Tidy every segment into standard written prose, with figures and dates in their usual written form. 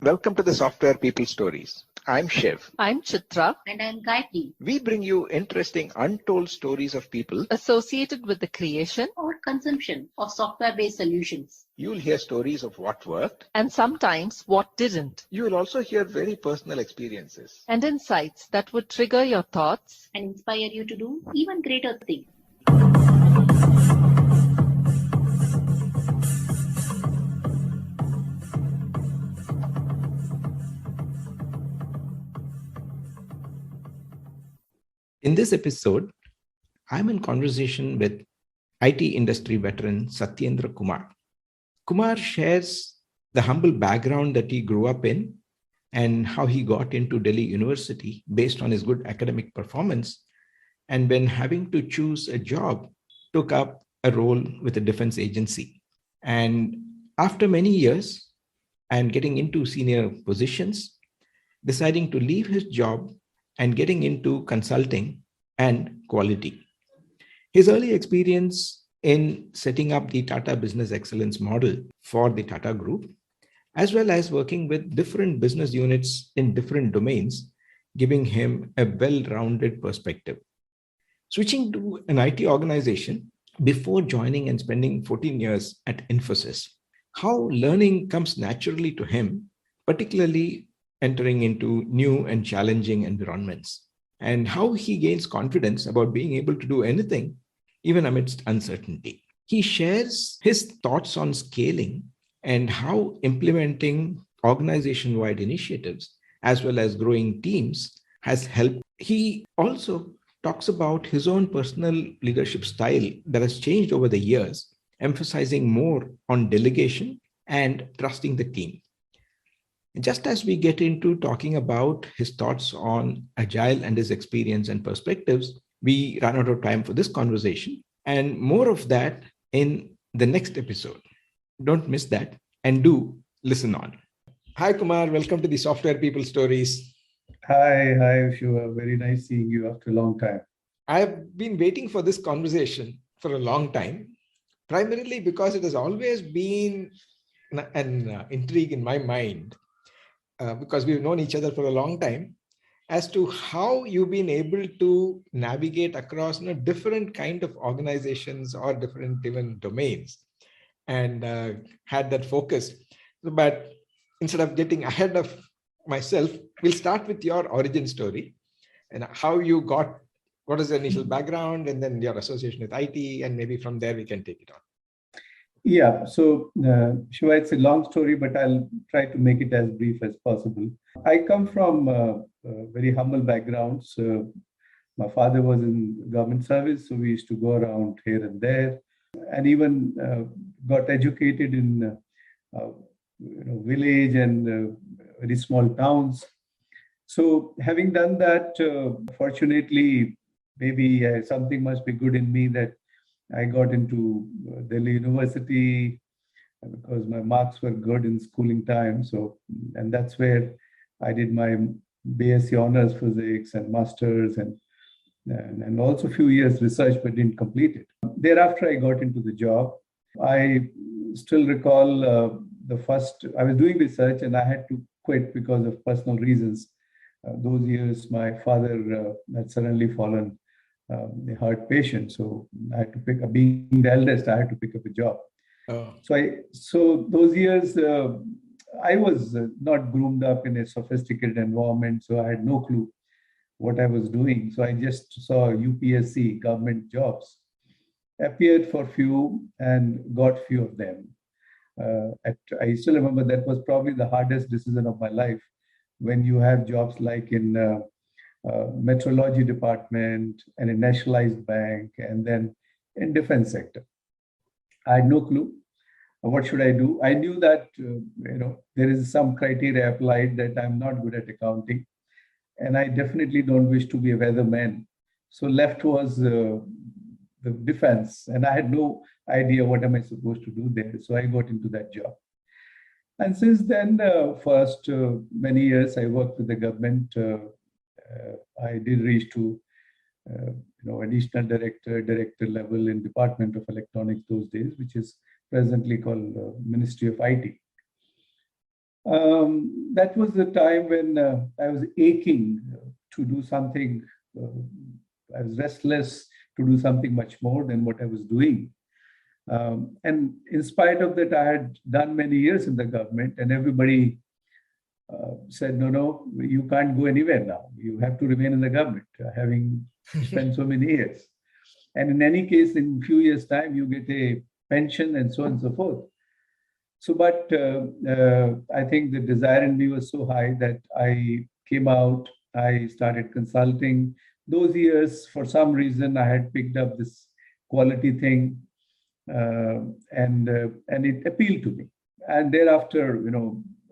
Welcome to the Software People Stories. I'm Shiv. I'm Chitra, And I'm Gayatri. We bring you interesting, untold stories of people. associated with the creation Or consumption of software-based solutions. You'll hear stories of what worked. and sometimes what didn't, You will also hear very personal experiences. and insights that would trigger your thoughts. And inspire you to do even greater things. In this episode, I'm in conversation with IT industry veteran Satyendra Kumar. Kumar shares the humble background that he grew up in and how he got into Delhi University based on his good academic performance, and when having to choose a job, took up a role with a defense agency. And after many years and getting into senior positions, deciding to leave his job and getting into consulting and quality. His early experience in setting up the Tata Business Excellence model for the Tata Group, as well as working with different business units in different domains, giving him a well-rounded perspective. Switching to an IT organization before joining and spending 14 years at Infosys, how learning comes naturally to him, particularly entering into new and challenging environments, and how he gains confidence about being able to do anything, even amidst uncertainty. He shares his thoughts on scaling and how implementing organization-wide initiatives, as well as growing teams, has helped. He also talks about his own personal leadership style that has changed over the years, emphasizing more on delegation and trusting the team. Just as we get into talking about his thoughts on Agile and his experience and perspectives, we run out of time for this conversation, and more of that in the next episode. Don't miss that and do listen on. Hi, Kumar. Welcome to the Software People Stories. Hi, Shiva. Very nice seeing you after a long time. I've been waiting for this conversation for a long time, primarily because it has always been an intrigue in my mind, because we've known each other for a long time, as to how you've been able to navigate across different kind of organizations or different even domains, and had that focus. But instead of getting ahead of myself, we'll start with your origin story and how you got, what is the initial background, and then your association with IT, and maybe from there we can take it on. Yeah, so Shiva, it's a long story, but I'll try to make it as brief as possible. I come from very humble backgrounds. My father was in government service, so we used to go around here and there, and even got educated in village and very small towns. So having done that, fortunately, maybe something must be good in me that I got into Delhi University because my marks were good in schooling time. So, and that's where I did my BSc honors physics and masters, and also a few years research, but didn't complete it. Thereafter, I got into the job. I still recall the first, I was doing research and I had to quit because of personal reasons. Those years, my father had suddenly fallen a heart patient, so I had to pick up. Being the eldest, I had to pick up a job. Oh. So those years, I was not groomed up in a sophisticated environment, so I had no clue what I was doing. So I just saw UPSC government jobs, appeared for few and got few of them. I still remember that was probably the hardest decision of my life, when you have jobs like in meteorology department and a nationalized bank, and then in defense sector. I had no clue. What should I do? I knew that there is some criteria applied that I'm not good at accounting, and I definitely don't wish to be a weatherman. So left was the defense, and I had no idea what am I supposed to do there. So I got into that job. And since then, first many years, I worked with the government. I did reach to additional director level in Department of Electronics those days, which is presently called Ministry of IT. That was the time when I was aching to do something. I was restless to do something much more than what I was doing. And in spite of that, I had done many years in the government, and everybody said, no, you can't go anywhere now. You have to remain in the government, having spent so many years. And in any case, in a few years' time, you get a pension and so on and so forth. So, but I think the desire in me was so high that I came out, I started consulting. Those years, for some reason, I had picked up this quality thing, and it appealed to me. And thereafter,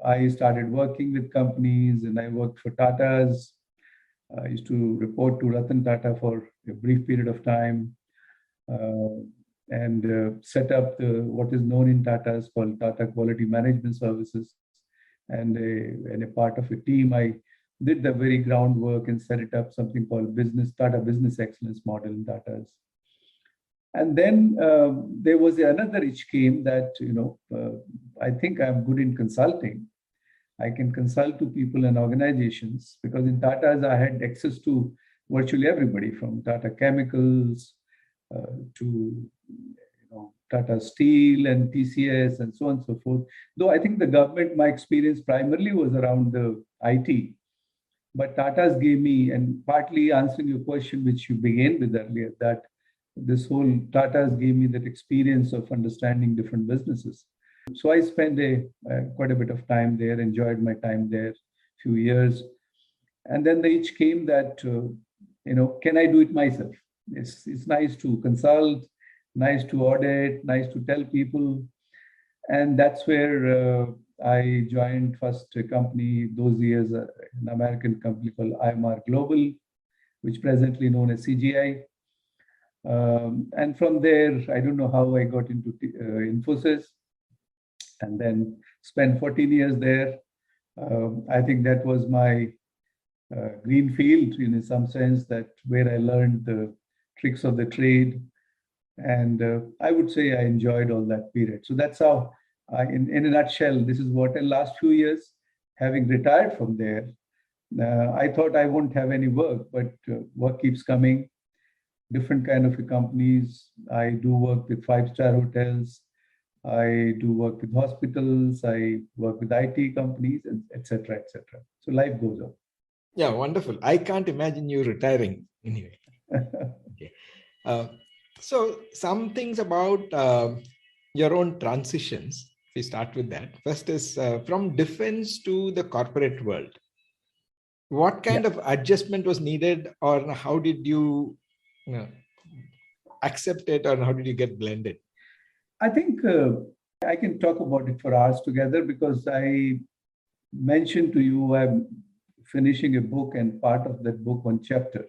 I started working with companies, and I worked for Tata's. I used to report to Ratan Tata for a brief period of time, and set up what is known in Tata as called Tata Quality Management Services. And a part of a team, I did the very groundwork and set it up, something called Tata Business Excellence Model in Tata's. And then there was another itch came that, I think I'm good in consulting. I can consult to people and organizations, because in Tata's I had access to virtually everybody, from Tata Chemicals to Tata Steel and TCS and so on and so forth. Though I think the government, my experience primarily was around the IT. But Tata's gave me, and partly answering your question, which you began with earlier, that this whole Tata's gave me that experience of understanding different businesses. So I spent quite a bit of time there, enjoyed my time there, few years. And then the itch came that, can I do it myself? It's nice to consult, nice to audit, nice to tell people. And that's where I joined first a company those years, an American company called IMR Global, which presently known as CGI. And from there, I don't know how I got into Infosys, and then spent 14 years there. I think that was my green field, in some sense, that where I learned the tricks of the trade. And I would say I enjoyed all that period. So that's how, in a nutshell, this is what in last few years, having retired from there, I thought I won't have any work, but work keeps coming. Different kind of companies. I do work with 5-star hotels. I do work with hospitals. I work with IT companies, etc., etc. So life goes on. Yeah, wonderful. I can't imagine you retiring anyway. Okay. So some things about your own transitions. If we start with that. First is from defense to the corporate world. What kind of adjustment was needed, or how did you accept it, or how did you get blended? I think I can talk about it for hours together, because I mentioned to you I'm finishing a book, and part of that book, one chapter.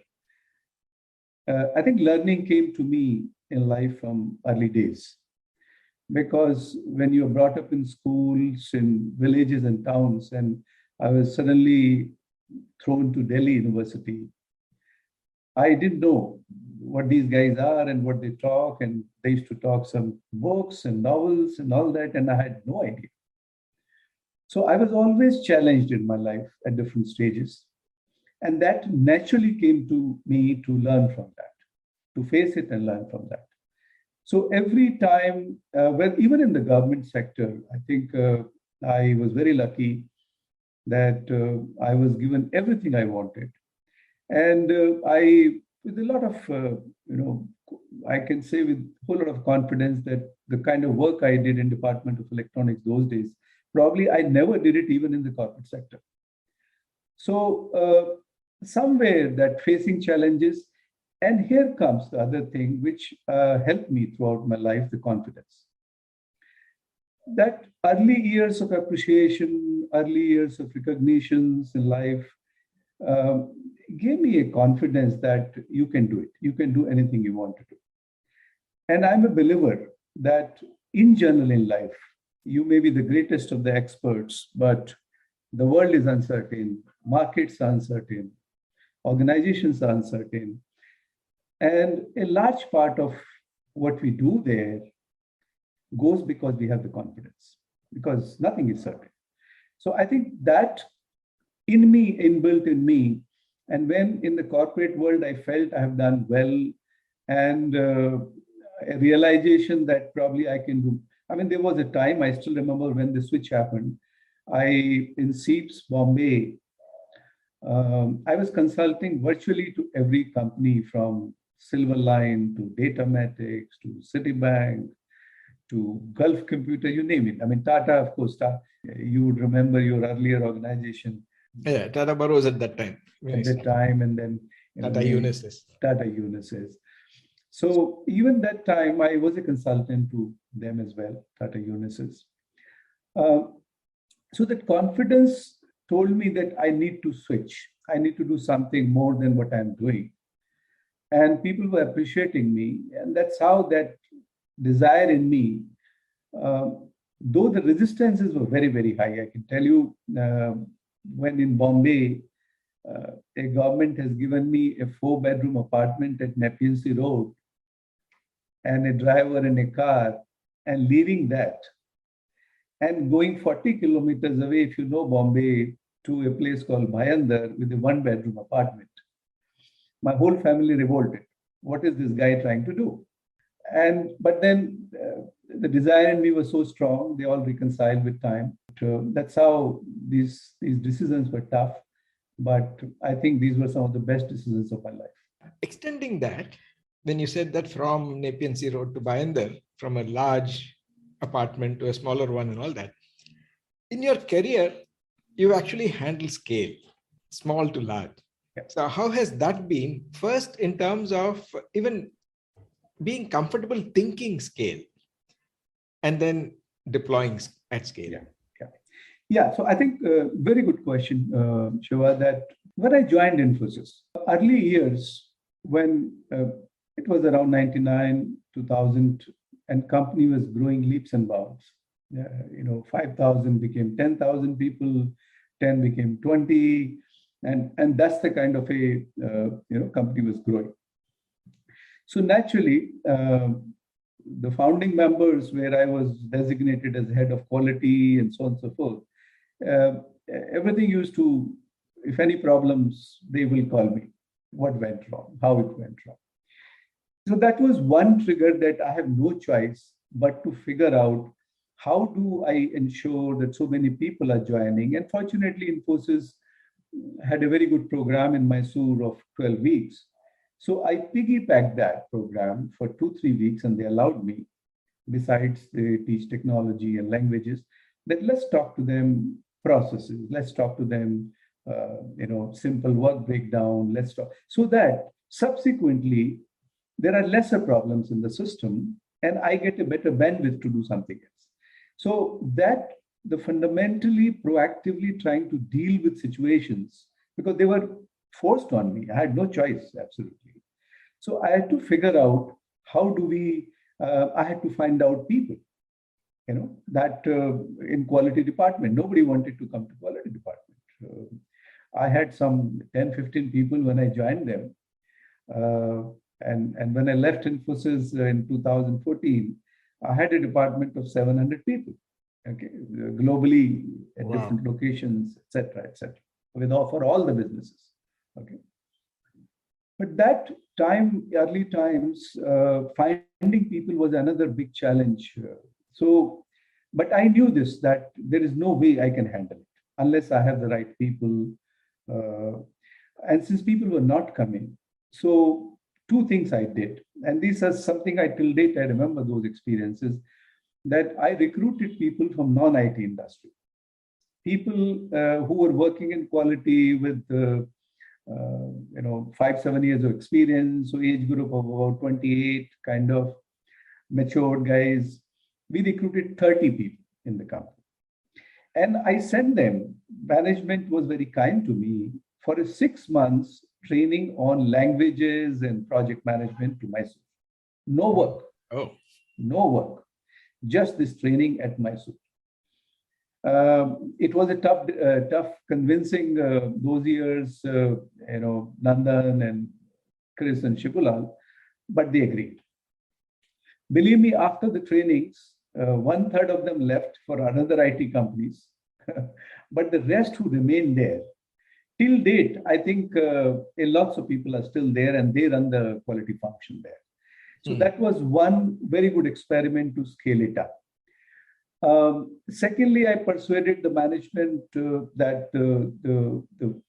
I think learning came to me in life from early days, because when you're brought up in schools in villages and towns, and I was suddenly thrown to Delhi University, I didn't know what these guys are and what they talk, and they used to talk some books and novels and all that, and I had no idea. So I was always challenged in my life at different stages, and that naturally came to me to learn from that, to face it and learn from that. So every time, even in the government sector, I think I was very lucky that I was given everything I wanted. And with a lot of, I can say with a whole lot of confidence that the kind of work I did in Department of Electronics those days, probably I never did it even in the corporate sector. So somewhere that facing challenges, and here comes the other thing which helped me throughout my life, the confidence. That early years of appreciation, early years of recognitions in life gave me a confidence that you can do it. You can do anything you want to do. And I'm a believer that in general in life, you may be the greatest of the experts, but the world is uncertain, markets are uncertain, organizations are uncertain. And a large part of what we do there goes because we have the confidence, because nothing is certain. So I think that in me, inbuilt in me, and when in the corporate world, I felt I have done well, and a realization that probably I can do. I mean, there was a time, I still remember when the switch happened. In Seeps, Bombay, I was consulting virtually to every company from Silverline to Datamatics to Citibank to Gulf Computer, you name it. I mean, Tata, of course, you would remember your earlier organization. Yeah, Tata Burrows at that time. At that time, and then Tata Unisys. Tata Unisys. So even that time, I was a consultant to them as well, Tata Unisys. So that confidence told me that I need to switch. I need to do something more than what I'm doing. And people were appreciating me. And that's how that desire in me, though the resistances were very, very high. I can tell you, when in Bombay, a government has given me a 4-bedroom apartment at Nepean Sea Road and a driver and a car, and leaving that and going 40 kilometers away, if you know Bombay, to a place called Bhayandar with a 1-bedroom apartment. My whole family revolted. What is this guy trying to do? But then the desire in me was so strong, they all reconciled with time. That's how these decisions were tough. But I think these were some of the best decisions of my life. Extending that, when you said that from Nepean Sea Road to Bhayandar, from a large apartment to a smaller one and all that, in your career, you actually handle scale, small to large. Yeah. So how has that been? First, in terms of even being comfortable thinking scale and then deploying at scale. Yeah, so I think very good question, Shiva, that when I joined Infosys, early years when it was around 99, 2000, and company was growing leaps and bounds. 5,000 became 10,000 people, 10 became 20, and that's the kind of a company was growing. So naturally, the founding members, where I was designated as head of quality and so on and so forth, everything used to, if any problems, they will call me. What went wrong? How it went wrong? So that was one trigger that I have no choice but to figure out how do I ensure that so many people are joining. And fortunately, Infosys had a very good program in Mysore of 12 weeks. So I piggybacked that program for 2-3 weeks, and they allowed me, besides they teach technology and languages, that let's talk to them processes, let's talk to them, simple work breakdown, let's talk, so that subsequently there are lesser problems in the system and I get a better bandwidth to do something else. So that the fundamentally proactively trying to deal with situations, because they were forced on me. I had no choice, absolutely. So I had to figure out how do we, I had to find out people, that in quality department, nobody wanted to come to quality department. I had some 10, 15 people when I joined them. And when I left Infosys in 2014, I had a department of 700 people, globally at different locations, etc., for all the businesses. But that time, early times, finding people was another big challenge. But I knew this, that there is no way I can handle it unless I have the right people. And since people were not coming, so 2 things I did, and this is something I till date, I remember those experiences, that I recruited people from non-IT industry. People who were working in quality with 5-7 years of experience, so age group of about 28, kind of matured guys. We recruited 30 people in the company. And I sent them, management was very kind to me, for a 6 months training on languages and project management to Mysore. No work. No work. Just this training at Mysore. It was a tough convincing those years, Nandan and Chris and Shipulal, but they agreed. Believe me, after the trainings, 1/3 of them left for another IT companies, But the rest who remain there, till date, I think lots of people are still there and they run the quality function there. So that was one very good experiment to scale it up. Secondly, I persuaded the management that the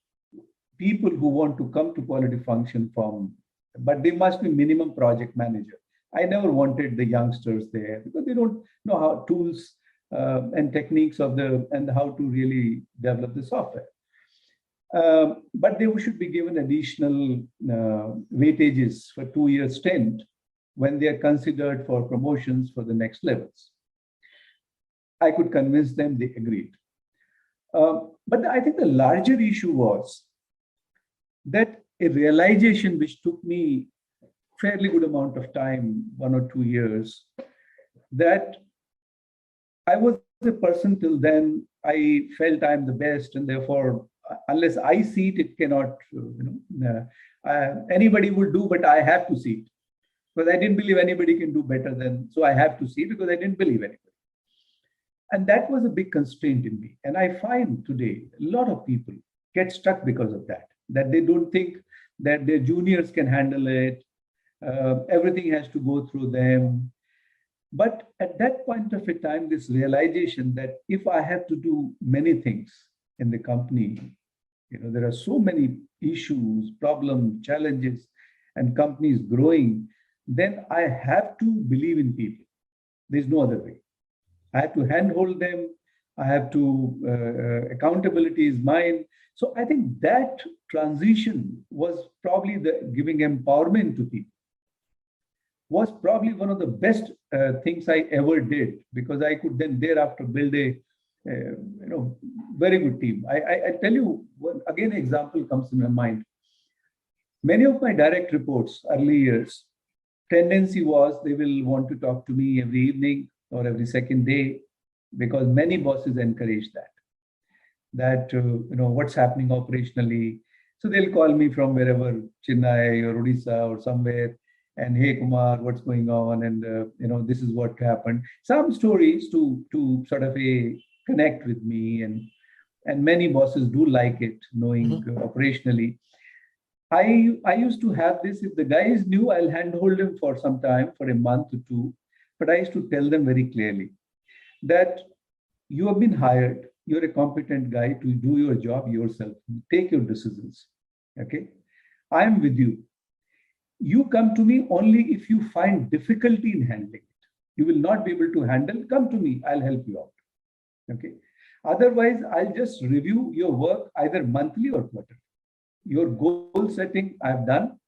people who want to come to quality function from, but they must be minimum project manager. I never wanted the youngsters there because they don't know how tools and techniques of and how to really develop the software. But they should be given additional weightages for 2 years stint when they are considered for promotions for the next levels. I could convince them, they agreed. But I think the larger issue was that a realization which took me fairly good amount of time, 1 or 2 years, that I was the person till then, I felt I'm the best, and therefore, unless I see it, it cannot, anybody will do, but I have to see it. Because I didn't believe anybody can do better than, so I have to see it because I didn't believe anybody. And that was a big constraint in me. And I find today, a lot of people get stuck because of that they don't think that their juniors can handle it. Everything has to go through them. But at that point of a time, this realization that if I have to do many things in the company, there are so many issues, problems, challenges, and companies growing, then I have to believe in people. There's no other way. I have to handhold them. I have to, accountability is mine. So I think that transition was probably the giving empowerment to people was probably one of the best things I ever did, because I could then thereafter build a very good team. I tell you, again, an example comes to my mind. Many of my direct reports, early years, tendency was they will want to talk to me every evening or every second day, because many bosses encourage that what's happening operationally. So they'll call me from wherever, Chennai or Odisha or somewhere, and hey Kumar, what's going on? And this is what happened. Some stories to sort of connect with me, and many bosses do like it, knowing operationally. I used to have this, if the guy is new, I'll handhold him for some time, for a month or two. But I used to tell them very clearly that you have been hired, you're a competent guy to do your job yourself, take your decisions. Okay, I am with you. You come to me only if you find difficulty in handling it. You will not be able to handle, come to me, I'll help you out. Okay. Otherwise, I'll just review your work either monthly or quarterly. Your goal setting, I've done.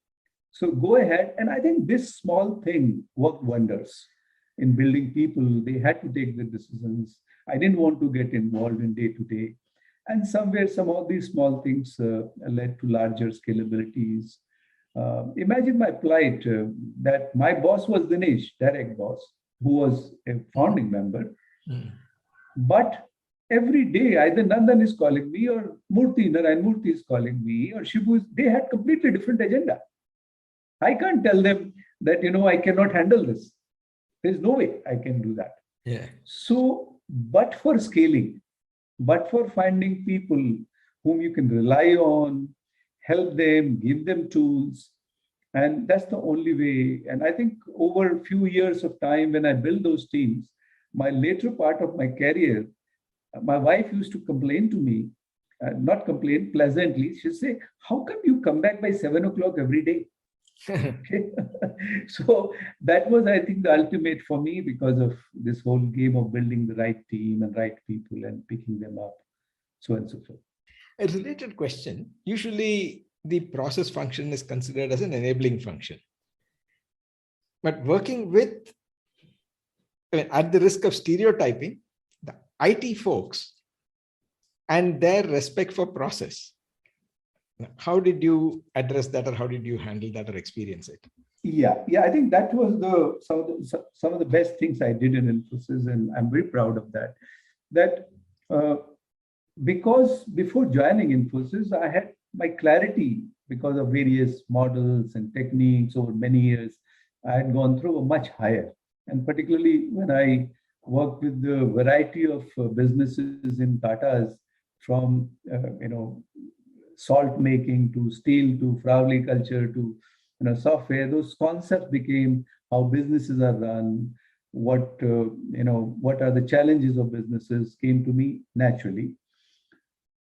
So go ahead. And I think this small thing worked wonders in building people. They had to take the decisions. I didn't want to get involved in day to day. And somewhere, some of these small things led to larger scalabilities. Imagine my plight that my boss was Dinesh, direct boss, who was a founding member. But every day, either Nandan is calling me, or Narayan Murthy is calling me, or Shibu, they had completely different agenda. I can't tell them that, I cannot handle this. There's no way I can do that. Yeah. So, but for scaling, but for finding people whom you can rely on, help them, give them tools. And that's the only way. And I think over a few years of time, when I built those teams, my later part of my career, my wife used to complain to me, not complain, pleasantly. She'd say, how come you come back by 7 o'clock every day? Okay. So that was, I think, the ultimate for me, because of this whole game of building the right team and right people and picking them up, so on and so forth. A related question. Usually the process function is considered as an enabling function. But working with, at the risk of stereotyping, the IT folks and their respect for process, how did you address that, or how did you handle that or experience it? Yeah, I think that was some of the best things I did in Infosys, and I'm very proud of that. That because before joining Infosys, I had my clarity, because of various models and techniques over many years, I had gone through a much higher. And particularly when I worked with the variety of businesses in Tata's, from salt making to steel to floriculture to software. Those concepts became how businesses are run. What are the challenges of businesses came to me naturally,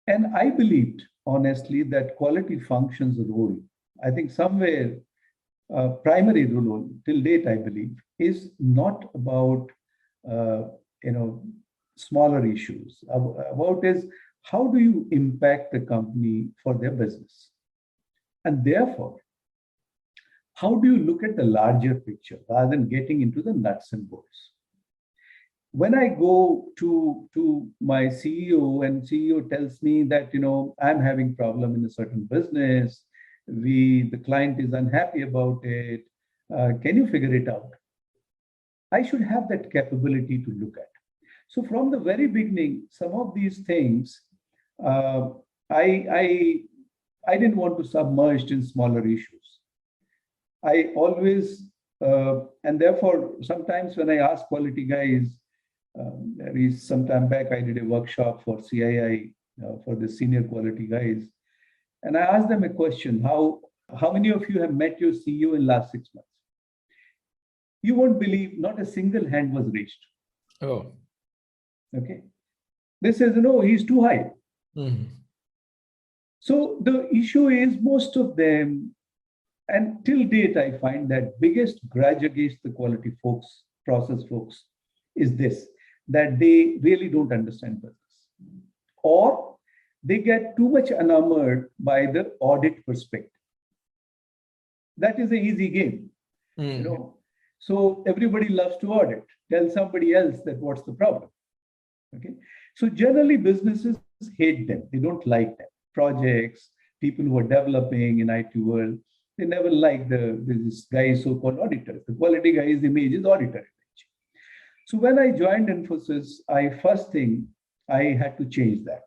and I believed honestly that quality functions role. I think somewhere primary role till date, I believe, is not about uh, you know smaller issues. About is how do you impact the company for their business, and therefore how do you look at the larger picture rather than getting into the nuts and bolts. When I go to my CEO and CEO tells me that I'm having problem in a certain business, the client is unhappy about it, can you figure it out? I should have that capability to look at. So from the very beginning, some of these things, uh, I didn't want to submerge in smaller issues. I always, and therefore, sometimes when I ask quality guys, there is some time back, I did a workshop for CII for the senior quality guys, and I asked them a question: how many of you have met your CEO in last 6 months? You won't believe, not a single hand was raised. Oh. Okay, they says no, he's too high. Mhm. So the issue is most of them. And till date, I find that biggest grudge against the quality folks, process folks, is this, that they really don't understand business. Or they get too much enamored by the audit perspective. That is an easy game. So everybody loves to audit. Tell somebody else that what's the problem. Okay. So generally businesses hate them. They don't like them. Projects, people who are developing in IT world, they never like this guy so-called auditor. The quality guy's image is auditor. So when I joined Infosys, first thing I had to change that.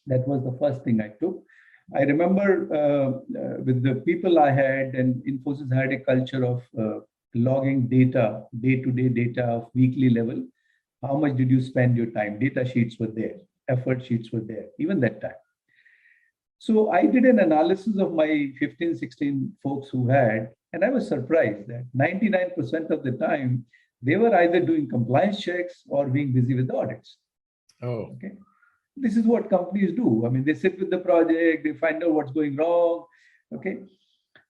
That was the first thing I took. I remember with the people I had, and Infosys had a culture of logging data, day-to-day data of weekly level. How much did you spend your time? Data sheets were there, effort sheets were there, even that time. So I did an analysis of my 15, 16 folks who had, and I was surprised that 99% of the time, they were either doing compliance checks or being busy with the audits. Oh. Okay. This is what companies do. I mean, they sit with the project, they find out what's going wrong. Okay.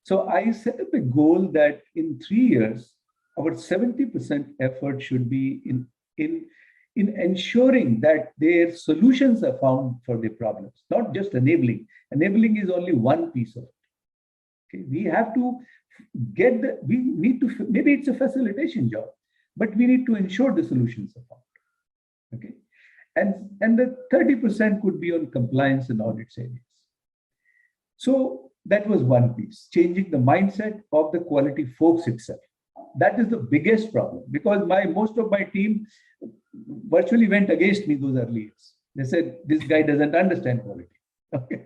So I set up a goal that in 3 years, about 70% effort should be in ensuring that their solutions are found for their problems, not just enabling. Enabling is only one piece of it. Okay, we have to maybe it's a facilitation job, but we need to ensure the solutions are found. Okay, and the 30% could be on compliance and audits areas. So that was one piece, changing the mindset of the quality folks itself. That is the biggest problem, because most of my team virtually went against me those early years. They said, this guy doesn't understand quality. Okay.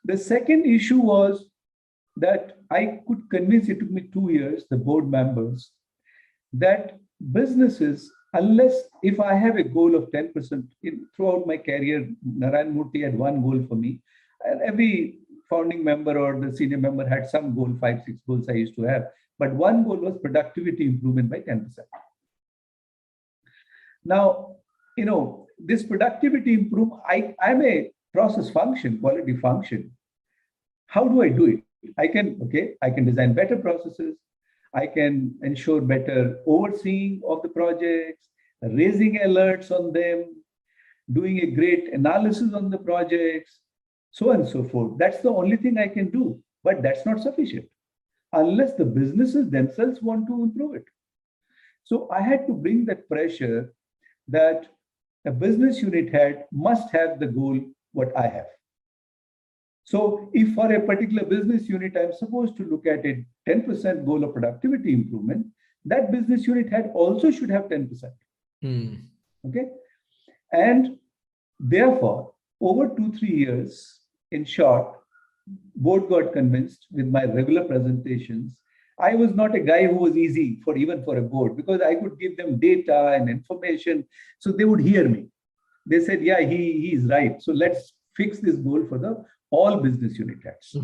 The second issue was that I could convince, it took me 2 years, the board members, that businesses, if I have a goal of 10%, throughout my career, Narayan Murthy had one goal for me, and every founding member or the senior member had some goal, 5, 6 goals I used to have. But one goal was productivity improvement by 10%. Now, this productivity improvement, I'm a process function, quality function. How do I do it? I can design better processes. I can ensure better overseeing of the projects, raising alerts on them, doing a great analysis on the projects, so on and so forth. That's the only thing I can do, but that's not sufficient unless the businesses themselves want to improve it. So I had to bring that pressure that a business unit head must have the goal what I have. So if for a particular business unit, I'm supposed to look at a 10% goal of productivity improvement, that business unit head also should have 10%. Okay. And therefore, over 2-3 years, in short, board got convinced with my regular presentations. I was not a guy who was easy for even for a board, because I could give them data and information, so they would hear me. They said, yeah, he is right. So let's fix this goal for the all business unit heads.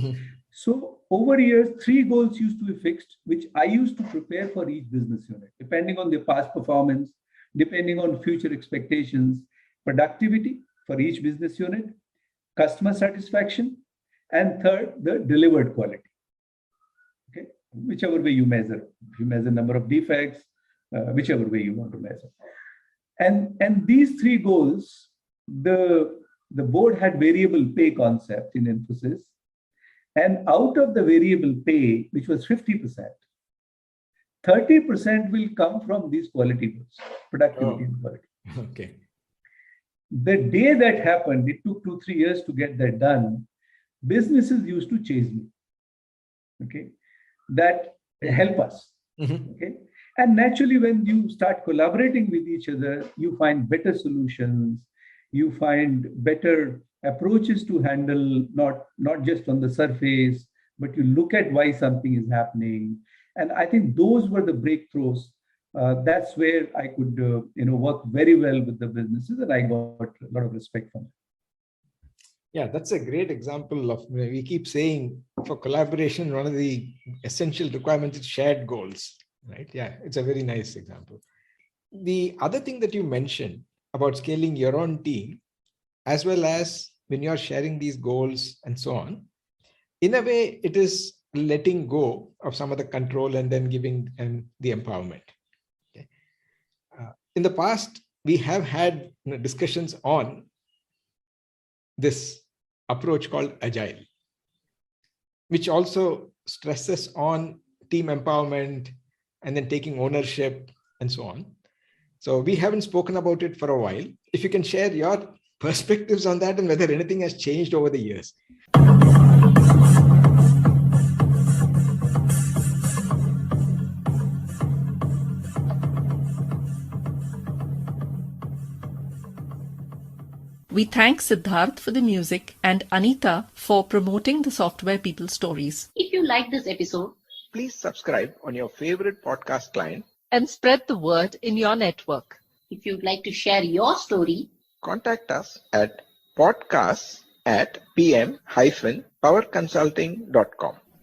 So over years, 3 goals used to be fixed, which I used to prepare for each business unit, depending on their past performance, depending on future expectations, productivity for each business unit, customer satisfaction, and third, the delivered quality. Okay, whichever way you measure. If you measure number of defects, whichever way you want to measure. And these 3 goals, the board had variable pay concept in Infosys. And out of the variable pay, which was 50%, 30% will come from these quality goals, productivity and quality. Okay. The day that happened, it took 2-3 years to get that done. Businesses used to chase me. Okay, that help us. Okay, and naturally, when you start collaborating with each other, you find better solutions. You find better approaches to handle, not just on the surface, but you look at why something is happening. And I think those were the breakthroughs. That's where I could work very well with the businesses, and I got a lot of respect from them. Yeah, that's a great example of, we keep saying for collaboration, one of the essential requirements is shared goals, right? Yeah, it's a very nice example. The other thing that you mentioned about scaling your own team, as well as when you're sharing these goals and so on, in a way, it is letting go of some of the control and then giving the empowerment. Okay. In the past, we have had discussions on this approach called Agile, which also stresses on team empowerment and then taking ownership and so on. So we haven't spoken about it for a while. If you can share your perspectives on that and whether anything has changed over the years. We thank Siddharth for the music and Anita for promoting the Software People Stories. If you like this episode, Please subscribe on your favorite podcast client. And spread the word in your network. if you'd like to share your story, Contact us at podcasts@pm-powerconsulting.com.